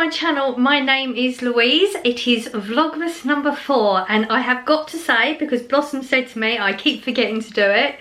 my channel. My name is Louise. It is Vlogmas number 4, and I have got to say, because Blossom said to me, I keep forgetting to do it,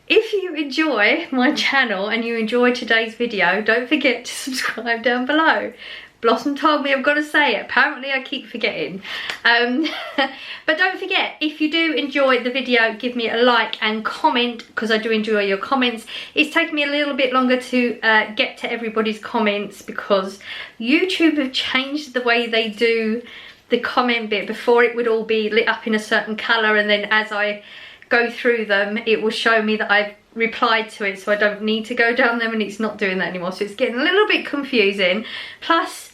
if you enjoy my channel and you enjoy today's video, don't forget to subscribe down below. Blossom told me I've got to say it. Apparently I keep forgetting. But don't forget, if you do enjoy the video, give me a like and comment, because I do enjoy your comments. It's taken me a little bit longer to get to everybody's comments because YouTube have changed the way they do the comment bit. Before it would all be lit up in a certain colour, and then as I go through them it will show me that I've replied to it, so I don't need to go down them, and it's not doing that anymore, so it's getting a little bit confusing. Plus,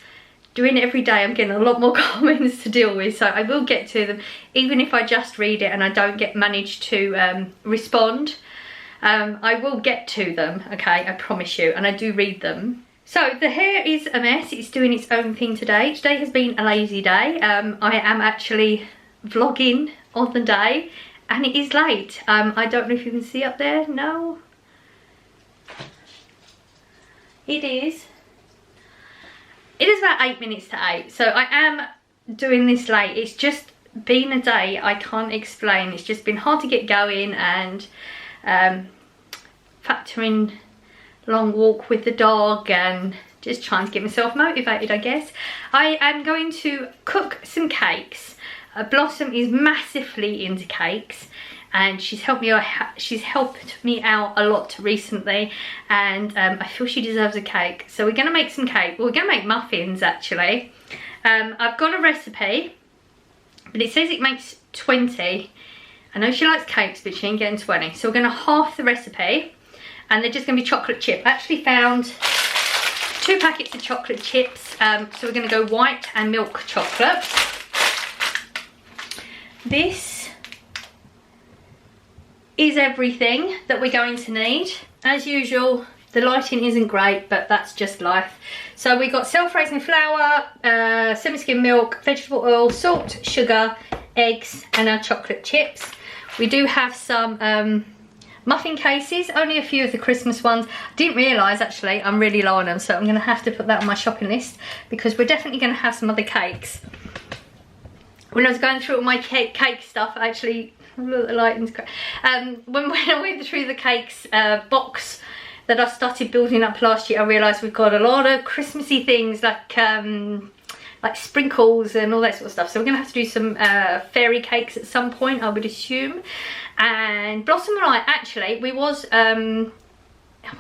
doing it every day, I'm getting a lot more comments to deal with, so I will get to them even if I just read it and I don't manage to respond. I will get to them, okay, I promise you, and I do read them. So the hair is a mess. It's doing its own thing today. Today has been a lazy day. I am actually vlogging on the day, and it is late. I don't know if you can see up there. No, it is about 8 minutes to 8, so I am doing this late. It's just been a day I can't explain. It's just been hard to get going, and factoring long walk with the dog and just trying to get myself motivated, I guess. I am going to cook some cakes. Blossom is massively into cakes, and she's helped me out a lot recently, and I feel she deserves a cake. So we're gonna make some cake. We're gonna make muffins actually. I've got a recipe, but it says it makes 20. I know she likes cakes, but she ain't getting 20. So we're gonna half the recipe, and they're just gonna be chocolate chip. I actually found 2 packets of chocolate chips. So we're gonna go white and milk chocolate. This is everything that we're going to need. As usual, the lighting isn't great, but that's just life. So we got self-raising flour, semi-skim milk, vegetable oil, salt, sugar, eggs, and our chocolate chips. We do have some muffin cases, only a few of the Christmas ones. I didn't realise actually I'm really low on them, so I'm going to have to put that on my shopping list, because we're definitely going to have some other cakes. When I was going through all my cake stuff, actually, look, the lighting's great. When I went through the cakes box that I started building up last year, I realised we've got a lot of Christmassy things like sprinkles and all that sort of stuff. So we're going to have to do some fairy cakes at some point, I would assume. And Blossom and I, actually, we was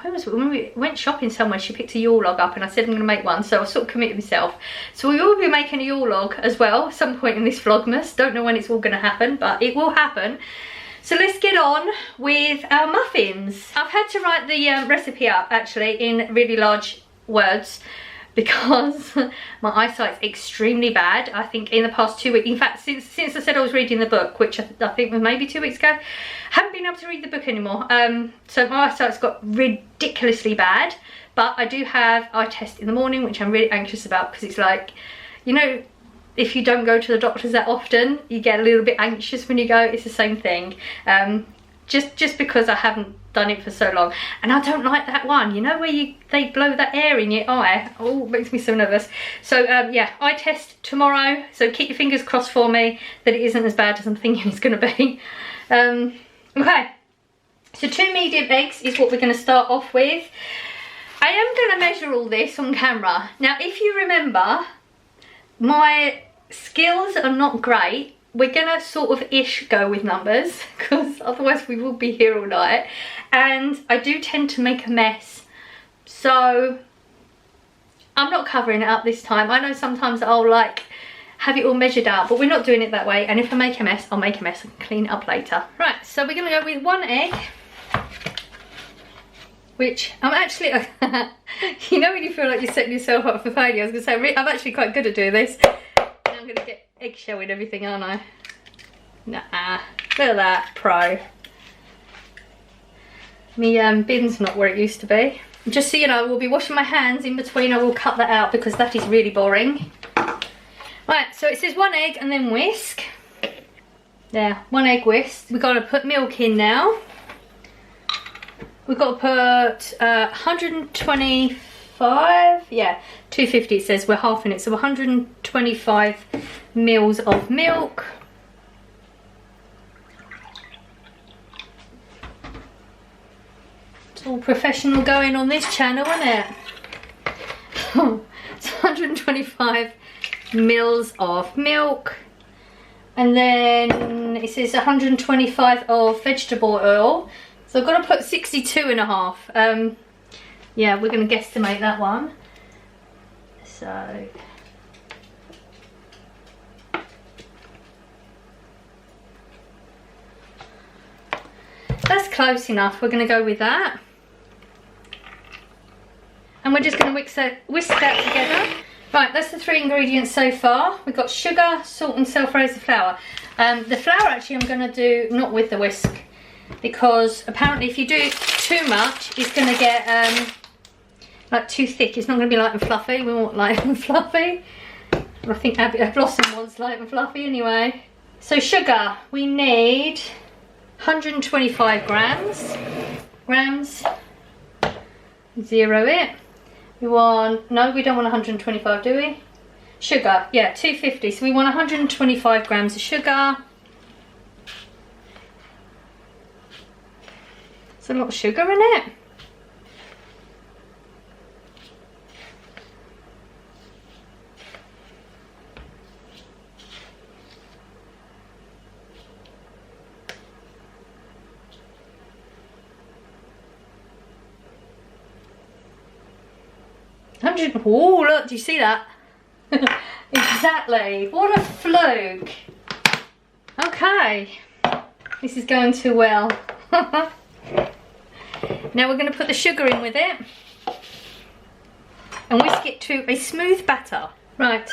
where was it? When we went shopping somewhere, she picked a Yule log up, and I said I'm going to make one, so I sort of committed myself. So we will be making a Yule log as well at some point in this Vlogmas. Don't know when it's all going to happen, but it will happen. So let's get on with our muffins. I've had to write the recipe up actually in really large words, because my eyesight's extremely bad. I think in the past 2 weeks, in fact since I said I was reading the book, which I think was maybe 2 weeks ago, haven't been able to read the book anymore. So my eyesight's got ridiculously bad, but I do have eye test in the morning, which I'm really anxious about, because it's like, you know, if you don't go to the doctors that often, you get a little bit anxious when you go. It's the same thing. Just because I haven't done it for so long, and I don't like that one, you know, where they blow that air in your eye. Oh, it makes me so nervous. So yeah, eye test tomorrow, so keep your fingers crossed for me that it isn't as bad as I'm thinking it's going to be. Okay, so 2 medium eggs is what we're going to start off with. I am going to measure all this on camera. Now if you remember, my skills are not great. We're gonna sort of ish go with numbers, because otherwise we will be here all night, and I do tend to make a mess, so I'm not covering it up this time. I know sometimes I'll like have it all measured out, but we're not doing it that way, and if I make a mess, I'll make a mess and clean it up later. Right, so we're gonna go with 1 egg, which I'm actually you know when you feel like you're setting yourself up for failure. I was gonna say I'm actually quite good at doing this. And I'm gonna get eggshell and everything, aren't I? Nah, look at that, pro. My bin's not where it used to be. Just so you know, we'll be washing my hands in between. I will cut that out because that is really boring. Right, so it says 1 egg and then whisk. Yeah, 1 egg whisk. We've got to put milk in now. We've got to put 120 225, yeah, 250 it says. We're halving it, so 125 mils of milk. It's all professional going on this channel, isn't it? It's 125 mils of milk, and then it says 125 of vegetable oil, so I've got to put 62 and a half. Yeah, we're going to guesstimate that one. So that's close enough. We're going to go with that. And we're just going to whisk that together. Right, that's the 3 ingredients so far. We've got sugar, salt and self-raising flour. The flour actually I'm going to do not with the whisk, because apparently if you do too much it's going to get like too thick. It's not going to be light and fluffy. We want light and fluffy. I think Blossom wants light and fluffy anyway. So sugar, we need 125 grams. Zero it. We want, no, we don't want 125, do we? Sugar, yeah, 250. So we want 125 grams of sugar. There's a lot of sugar in it. Oh, look, do you see that? Exactly. What a fluke. Okay. This is going too well. Now we're going to put the sugar in with it and whisk it to a smooth batter. Right.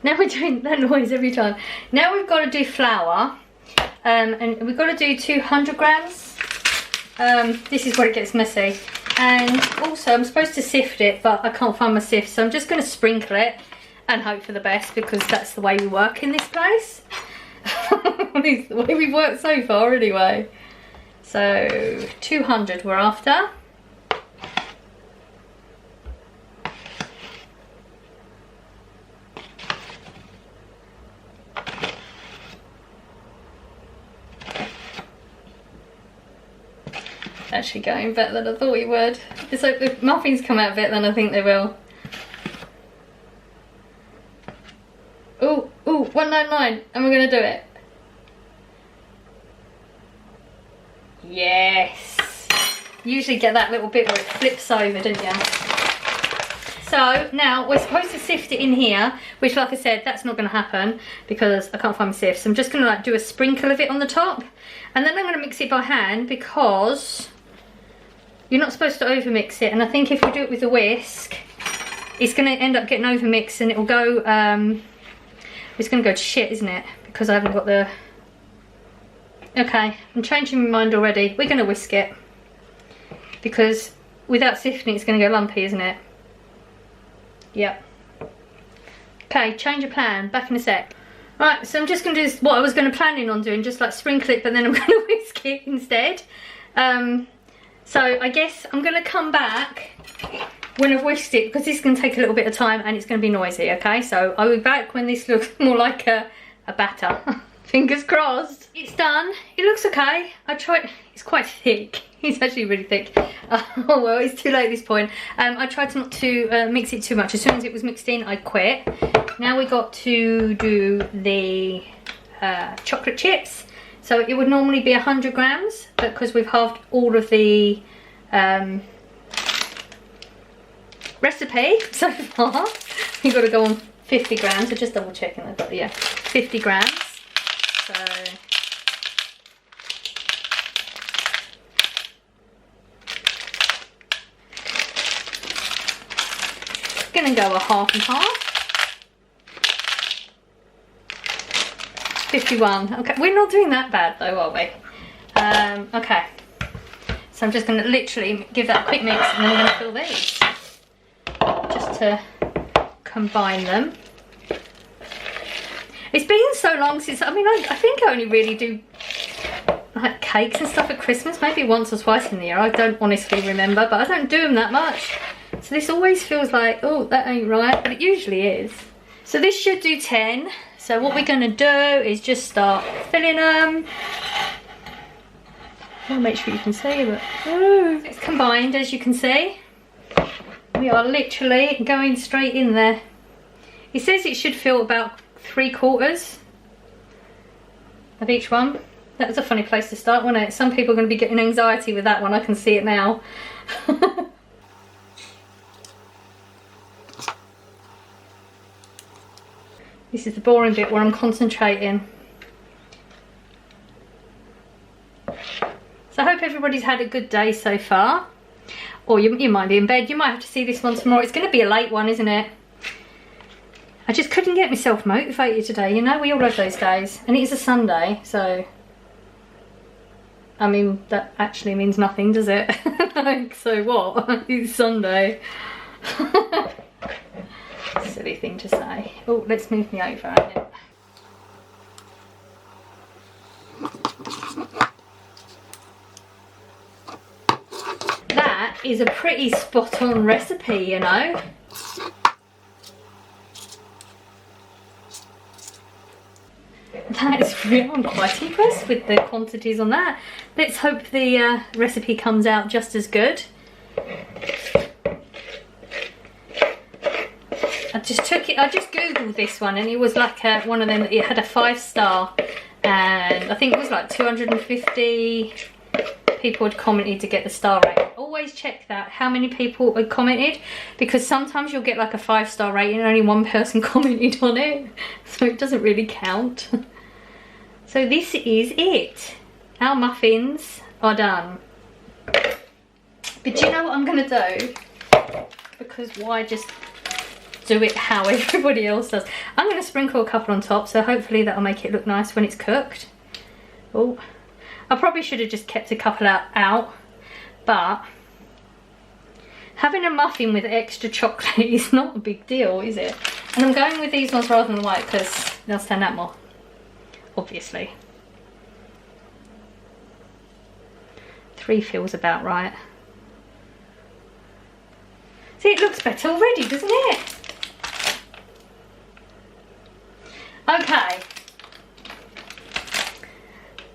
Now we're doing that noise every time. Now we've got to do flour. And we've got to do 200 grams. This is where it gets messy. And also I'm supposed to sift it, but I can't find my sift, so I'm just going to sprinkle it and hope for the best, because that's the way we work in this place. It's the way we've worked so far anyway. So 200 we're after. Actually going better than I thought we would. Let's hope the muffins come out better than I think they will. Ooh, 199, and we're gonna do it. Yes. You usually get that little bit where it flips over, don't you? So now we're supposed to sift it in here, which, like I said, that's not gonna happen because I can't find my sift. So I'm just gonna like do a sprinkle of it on the top, and then I'm gonna mix it by hand, because you're not supposed to overmix it, and I think if we do it with a whisk, it's going to end up getting overmixed, and it will go, it's going to go to shit, isn't it? Because I haven't got the... Okay, I'm changing my mind already. We're going to whisk it, because without sifting it's going to go lumpy, isn't it? Yep. Okay, change of plan. Back in a sec. Right, so I'm just going to do what I was going to planning on doing, just like sprinkle it, but then I'm going to whisk it instead. So I guess I'm going to come back when I've whisked it, because this is going to take a little bit of time and it's going to be noisy, okay? So I'll be back when this looks more like a batter. Fingers crossed. It's done. It looks okay. I tried, it's quite thick. It's actually really thick. Oh well, it's too late at this point. I tried not to mix it too much. As soon as it was mixed in, I quit. Now we got to do the chocolate chips. So it would normally be 100 grams, but because we've halved all of the recipe so far, you've got to go on 50 grams. So just double checking I've got, yeah, 50 grams. So gonna go a half and half. 51. Okay, we're not doing that bad though, are we? Okay, so I'm just going to literally give that a quick mix, and then we're going to fill these just to combine them. It's been so long since, I mean, I think I only really do like cakes and stuff at Christmas, maybe once or twice in the year. I don't honestly remember, but I don't do them that much. So this always feels like, oh, that ain't right, but it usually is. So this should do 10. So what we're gonna do is just start filling them. I want to make sure you can see, but it's combined, as you can see. We are literally going straight in there. It says it should fill about 3/4 of each one. That was a funny place to start, wasn't it? Some people are going to be getting anxiety with that one. I can see it now. This is the boring bit where I'm concentrating. So I hope everybody's had a good day so far. Or you might be in bed. You might have to see this one tomorrow. It's going to be a late one, isn't it? I just couldn't get myself motivated today. You know, we all have those days. And it is a Sunday, so... I mean, that actually means nothing, does it? Like, so what? It's Sunday. Silly thing to say. Oh, let's move me over. That is a pretty spot on recipe, you know. That is real. I'm quite impressed with the quantities on that. Let's hope the recipe comes out just as good. I just googled this one and it was like one of them, it had a 5-star and I think it was like 250 people had commented to get the star rating. Always check that, how many people had commented, because sometimes you'll get like a 5-star rating and only one person commented on it, so it doesn't really count. So this is it. Our muffins are done. But do you know what I'm going to do? Because why just do it how everybody else does? I'm going to sprinkle a couple on top, so hopefully that'll make it look nice when it's cooked. Oh, I probably should have just kept a couple out, but having a muffin with extra chocolate is not a big deal, is it? And I'm going with these ones rather than the white because they'll stand out more, obviously. 3 feels about right. See, it looks better already, doesn't it? Okay.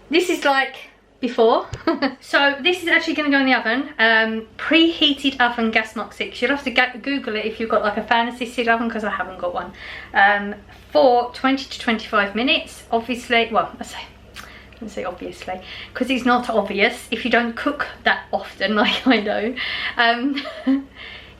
This is like before. So this is actually going to go in the oven. Preheated oven, gas mark 6. You'll have to Google it if you've got like a fancy seed oven, because I haven't got one. For 20 to 25 minutes. Obviously, well, I say obviously, because it's not obvious if you don't cook that often like I do.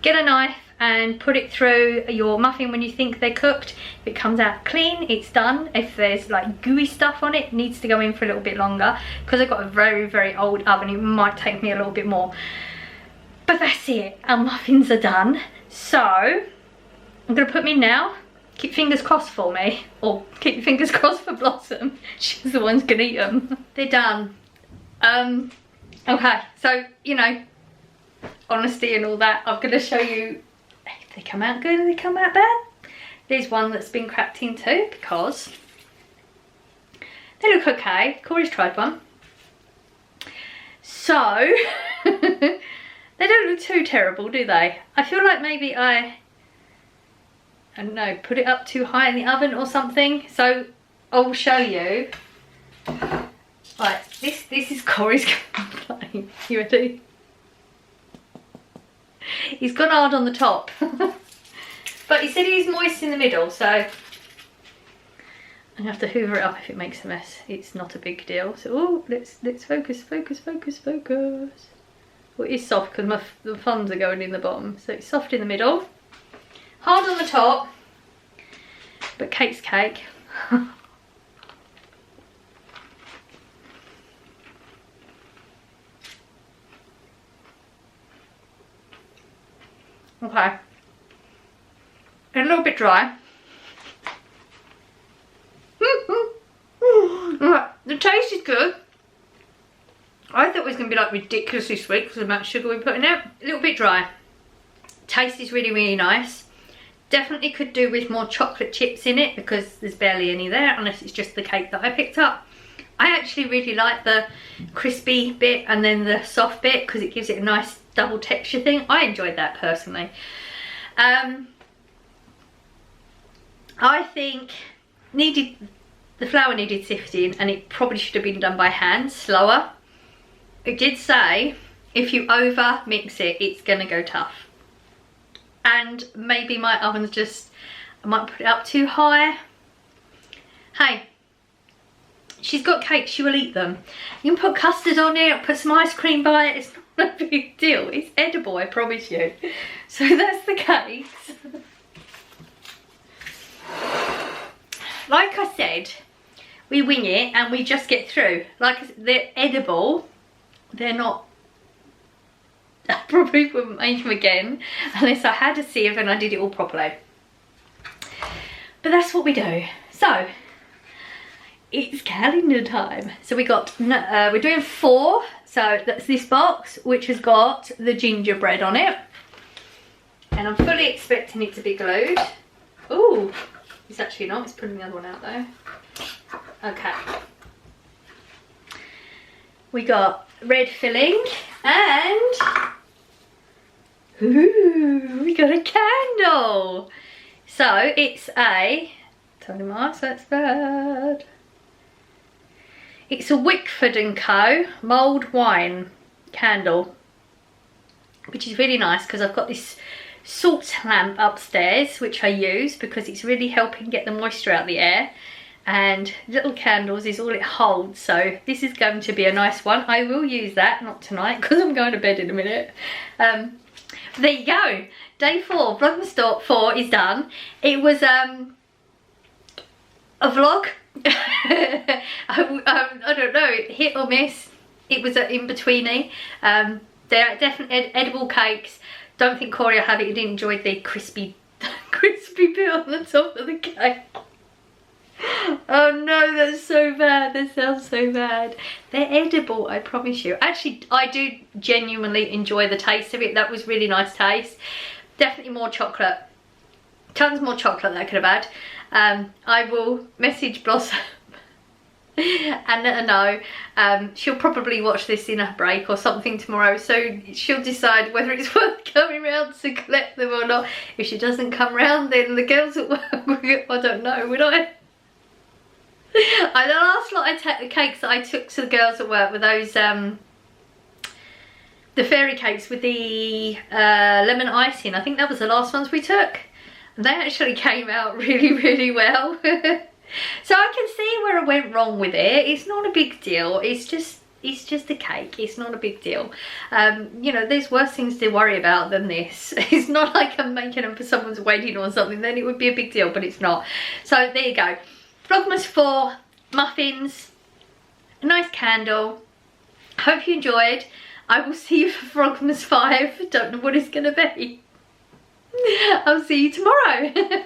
Get a knife and put it through your muffin when you think they're cooked. If it comes out clean, it's done. If there's like gooey stuff on it, it needs to go in for a little bit longer. Because I've got a very, very old oven, it might take me a little bit more. But that's it, our muffins are done. So, I'm gonna put them in now. Keep fingers crossed for me. Or keep your fingers crossed for Blossom. She's the one who's gonna eat them. They're done. Okay, so, you know, honesty and all that, I'm going to show you if they come out good or they come out bad. There's one that's been cracked in too, because they look okay. Corey's tried one. So, they don't look too terrible, do they? I feel like maybe I don't know, put it up too high in the oven or something. So, I'll show you. Right, this is Corey's complaint. You ready? He's gone hard on the top. But he said he's moist in the middle, so I have to hoover it up if it makes a mess. It's not a big deal. So oh, let's focus. Well, it is soft because the thumbs are going in the bottom. So it's soft in the middle, hard on the top, but cake's cake. Okay, and a little bit dry. The taste is good. I thought it was going to be like ridiculously sweet because of the amount of sugar we put in it. A little bit dry. Taste is really, really nice. Definitely could do with more chocolate chips in it because there's barely any there, unless it's just the cake that I picked up. I actually really like the crispy bit and then the soft bit because it gives it a nice double texture thing. I enjoyed that personally. I think the flour needed sifting, and it probably should have been done by hand, slower. It did say if you over mix it, it's gonna go tough. And maybe my oven's just, I might put it up too high. Hey, she's got cakes, she will eat them. You can put custard on it, put some ice cream by it, it's not a big deal. It's edible, I promise you. So that's the cakes. Like I said, we wing it and we just get through. Like, they're edible, they're not, I probably wouldn't make them again unless I had a sieve and I did it all properly. But that's what we do. So, it's calendar time. So we got, we're doing 4. So that's this box, which has got the gingerbread on it. And I'm fully expecting it to be glued. Ooh. It's actually not, it's putting the other one out though. Okay. We got red filling and ooh, we got a candle. So it's a, Tony Mars, that's bad. It's a Wickford & Co. mulled wine candle, which is really nice because I've got this salt lamp upstairs which I use because it's really helping get the moisture out of the air, and little candles is all it holds, so this is going to be a nice one. I will use that, not tonight because I'm going to bed in a minute. There you go, day 4, Vlogmas 4 is done. It was a vlog. I don't know, hit or miss. It was an in-betweeny. They're definitely edible cakes. Don't think Corey will have it. He didn't enjoy the crispy bit on the top of the cake. Oh no, that's so bad. That sounds so bad. They're edible, I promise you. Actually, I do genuinely enjoy the taste of it. That was really nice taste. Definitely more chocolate. Tons more chocolate that I could have had. I will message Blossom and let her know. She'll probably watch this in a break or something tomorrow, so she'll decide whether it's worth coming round to collect them or not. If she doesn't come round, then the girls at work, I don't know, would I? The last lot of cakes that I took to the girls at work were those the fairy cakes with the lemon icing. I think that was the last ones we took. And they actually came out really, really well. So I can see where I went wrong with it. It's not a big deal. It's just a cake. It's not a big deal. You know, there's worse things to worry about than this. It's not like I'm making them for someone's wedding or something. Then it would be a big deal, but it's not. So there you go. Vlogmas 4, muffins, a nice candle. Hope you enjoyed. I will see you for Vlogmas 5. Don't know what it's going to be. I'll see you tomorrow.